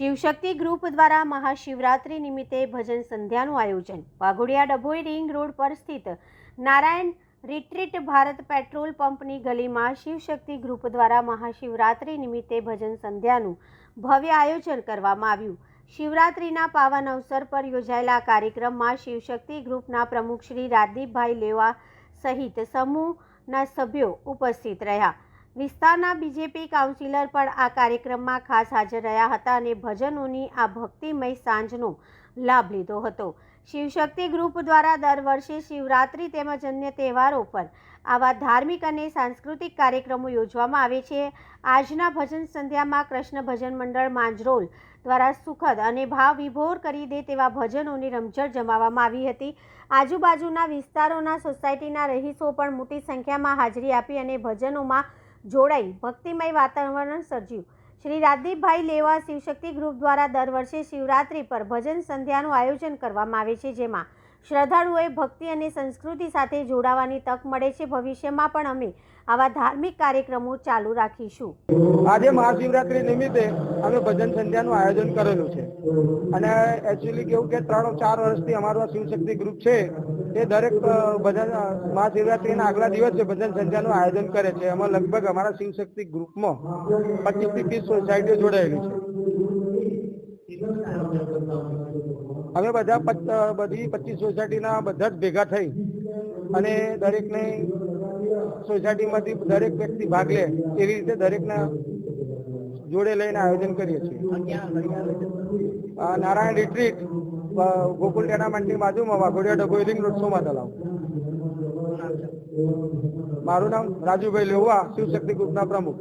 Shivshakti group દ્વારા મહાશિવરાત્રી નિમિત્તે ભજન સંધ્યાનું આયોજન વાઘોડિયા ડભોઈ રિંગ રોડ પર સ્થિત નારાયણ રિટ્રીટ ભારત પેટ્રોલ પંપની ગલીમાં શિવશક્તિ ગ્રુપ દ્વારા મહાશિવરાત્રી નિમિત્તે ભજન સંધ્યાનું ભવ્ય આયોજન કરવામાં આવ્યું। શિવરાત્રીના પાવન અવસર પર યોજાયેલા કાર્યક્રમમાં શિવશક્તિ ગ્રુપના પ્રમુખ શ્રી રાજદીપભાઈ લેવા સહિત સમૂહના સભ્યો ઉપસ્થિત રહ્યા। વિસ્તારના બીજેપી કાઉન્સિલર પણ આ કાર્યક્રમમાં ખાસ હાજર રહ્યા હતા અને ભજનોની આ ભક્તિમય સાંજનો લાભ લીધો હતો। શિવશક્તિ ગ્રુપ દ્વારા દર વર્ષે શિવરાત્રી તેમજ અન્ય તહેવારો પર આવા ધાર્મિક અને સાંસ્કૃતિક કાર્યક્રમો યોજવામાં આવે છે। આજના ભજન સંધ્યામાં કૃષ્ણ ભજન મંડળ માંજરોલ દ્વારા સુખદ અને ભાવ વિભોર કરી દે તેવા ભજનોની રમઝટ જમાવવામાં આવી હતી। આજુબાજુના વિસ્તારોના સોસાયટીના રહીશો પણ મોટી સંખ્યામાં હાજરી આપી અને ભજનોમાં જોડાઈ ભક્તિમય વાતાવરણ સર્જ્યું। શ્રી રાજદીપભાઈ લેવા શિવશક્તિ ગ્રુપ દ્વારા દર વર્ષે શિવરાત્રી પર ભજન સંધ્યાનું આયોજન કરવામાં આવે છે, જેમાં શ્રદ્ધાળુઓએ ભક્તિ અને સંસ્કૃતિ સાથે જોડાવાની તક મળે છે। ભવિષ્યમાં પણ અમે આવા ધાર્મિક કાર્યક્રમો ચાલુ રાખીશું। આજે મહાશિવરાત્રી નિમિત્તે અમે ભજન સંધ્યાનું આયોજન કરેલું છે અને એકચ્યુઅલી કેવું કે 3-4 વર્ષથી અમારું શિવશક્તિ ગ્રુપ છે એ દરેક ભજન મહાશિવરાત્રીના આગલા દિવસે ભજન સંધ્યાનું આયોજન કરે છે। એમાં લગભગ અમારા શિવશક્તિ ગ્રુપમાં 25 થી 30 સોસાયટીઓ જોડાયેલી છે। અમે બધી 25 સોસાયટીના બધા જ ભેગા થઈ અને દરેકને સોસાયટીમાંથી દરેક વ્યક્તિ ભાગ લે એવી રીતે દરેકના જોડે લઈને આયોજન કરીએ છીએ। નારાયણ રિટ્રીટ ગોકુલ ટેનામેન્ટની બાજુમાં વાઘોડિયા ડભોઈ રિંગ રોડ સોમા તલાવ। મારું નામ રાજુભાઈ લેવા, શિવશક્તિ ગ્રુપના પ્રમુખ।